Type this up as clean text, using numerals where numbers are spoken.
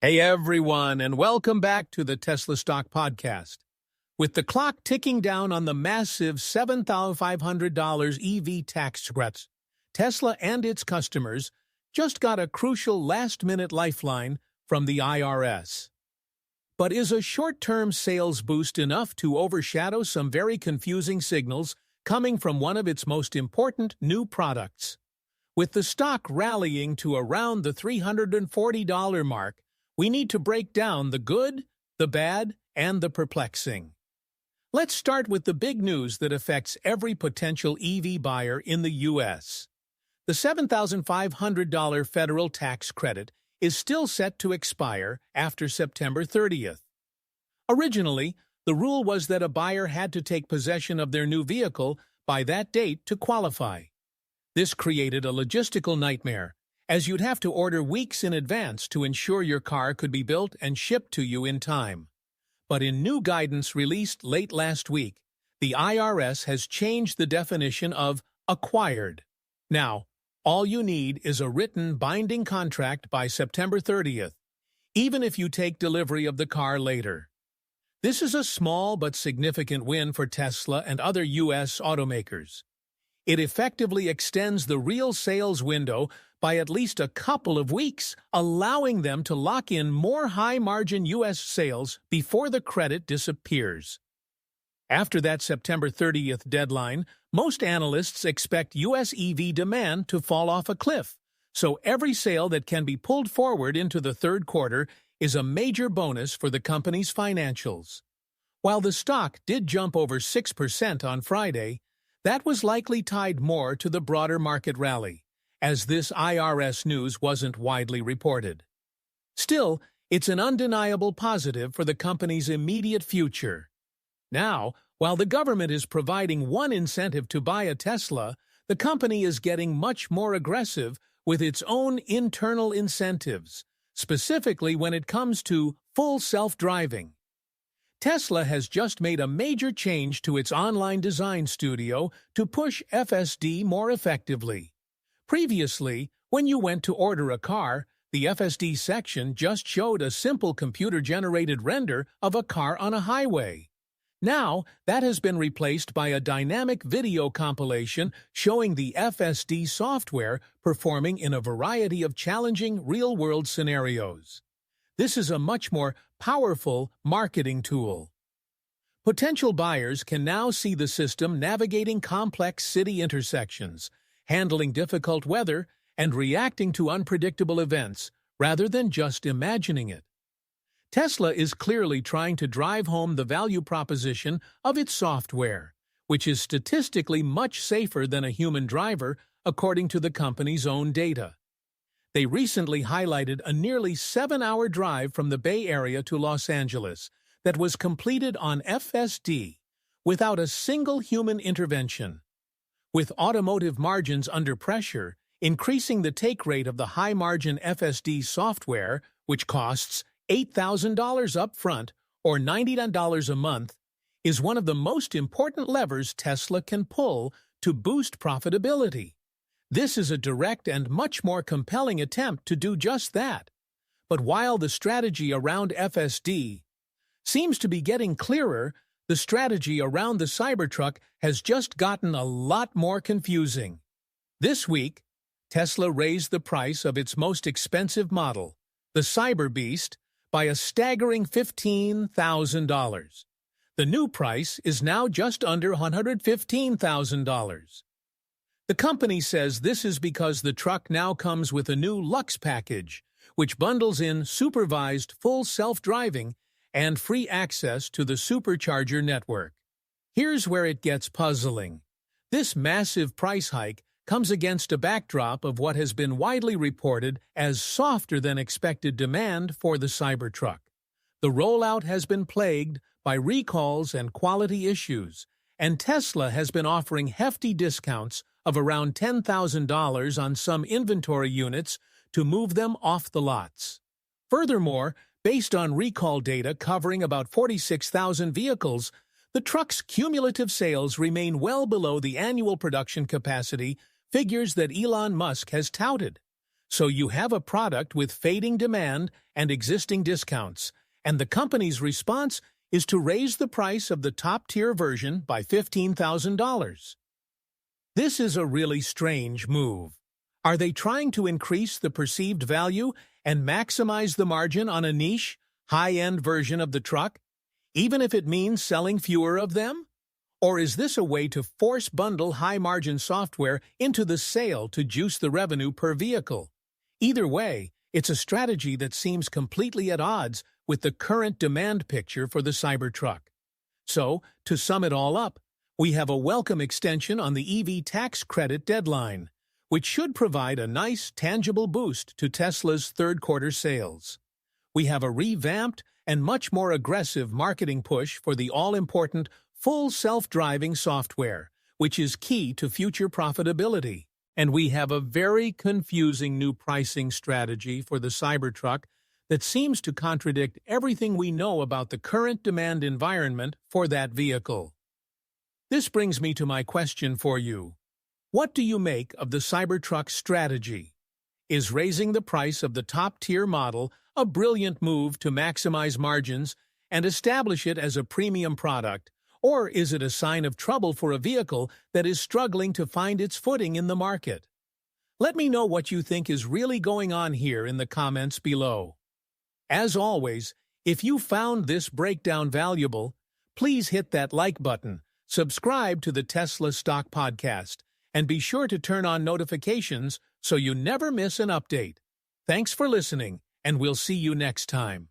Hey everyone, and welcome back to the Tesla Stock Podcast. With the clock ticking down on the massive $7,500 EV tax cuts, Tesla and its customers just got a crucial last-minute lifeline from the IRS. But is a short-term sales boost enough to overshadow some very confusing signals coming from one of its most important new products? With the stock rallying to around the $340 mark, we need to break down the good, the bad, and the perplexing. Let's start with the big news that affects every potential EV buyer in the U.S. The $7,500 federal tax credit is still set to expire after September 30th. Originally, the rule was that a buyer had to take possession of their new vehicle by that date to qualify. This created a logistical nightmare, as you'd have to order weeks in advance to ensure your car could be built and shipped to you in time. But in new guidance released late last week, the IRS has changed the definition of acquired. Now, all you need is a written binding contract by September 30th, even if you take delivery of the car later. This is a small but significant win for Tesla and other U.S. automakers. It effectively extends the real sales window by at least a couple of weeks, allowing them to lock in more high-margin U.S. sales before the credit disappears. After that September 30th deadline, most analysts expect U.S. EV demand to fall off a cliff, so every sale that can be pulled forward into the third quarter is a major bonus for the company's financials. While the stock did jump over 6% on Friday, that was likely tied more to the broader market rally, as this IRS news wasn't widely reported. Still, it's an undeniable positive for the company's immediate future. Now, while the government is providing one incentive to buy a Tesla, the company is getting much more aggressive with its own internal incentives, specifically when it comes to full self-driving. Tesla has just made a major change to its online design studio to push FSD more effectively. Previously, when you went to order a car, the FSD section just showed a simple computer-generated render of a car on a highway. Now, that has been replaced by a dynamic video compilation showing the FSD software performing in a variety of challenging real-world scenarios. This is a much more powerful marketing tool. Potential buyers can now see the system navigating complex city intersections, handling difficult weather, and reacting to unpredictable events, rather than just imagining it. Tesla is clearly trying to drive home the value proposition of its software, which is statistically much safer than a human driver, according to the company's own data. They recently highlighted a nearly 7-hour drive from the Bay Area to Los Angeles that was completed on FSD without a single human intervention. With automotive margins under pressure, increasing the take rate of the high-margin FSD software, which costs $8,000 upfront or $99 a month, is one of the most important levers Tesla can pull to boost profitability. This is a direct and much more compelling attempt to do just that. But while the strategy around FSD seems to be getting clearer, the strategy around the Cybertruck has just gotten a lot more confusing. This week, Tesla raised the price of its most expensive model, the Cyberbeast, by a staggering $15,000. The new price is now just under $115,000. The company says this is because the truck now comes with a new Lux package, which bundles in supervised full self-driving and free access to the supercharger network. Here's where it gets puzzling. This massive price hike comes against a backdrop of what has been widely reported as softer than expected demand for the Cybertruck. The rollout has been plagued by recalls and quality issues, and Tesla has been offering hefty discounts of around $10,000 on some inventory units to move them off the lots. Furthermore, based on recall data covering about 46,000 vehicles, the truck's cumulative sales remain well below the annual production capacity figures that Elon Musk has touted. So you have a product with fading demand and existing discounts, and the company's response is to raise the price of the top-tier version by $15,000. This is a really strange move. Are they trying to increase the perceived value and maximize the margin on a niche, high-end version of the truck, even if it means selling fewer of them? Or is this a way to force bundle high-margin software into the sale to juice the revenue per vehicle? Either way, it's a strategy that seems completely at odds with the current demand picture for the Cybertruck. So, to sum it all up, we have a welcome extension on the EV tax credit deadline, which should provide a nice, tangible boost to Tesla's third-quarter sales. We have a revamped and much more aggressive marketing push for the all-important full self-driving software, which is key to future profitability. And we have a very confusing new pricing strategy for the Cybertruck that seems to contradict everything we know about the current demand environment for that vehicle. This brings me to my question for you. What do you make of the Cybertruck strategy? Is raising the price of the top-tier model a brilliant move to maximize margins and establish it as a premium product, or is it a sign of trouble for a vehicle that is struggling to find its footing in the market? Let me know what you think is really going on here in the comments below. As always, if you found this breakdown valuable, please hit that like button, subscribe to the Tesla Stock Podcast, and be sure to turn on notifications so you never miss an update. Thanks for listening, and we'll see you next time.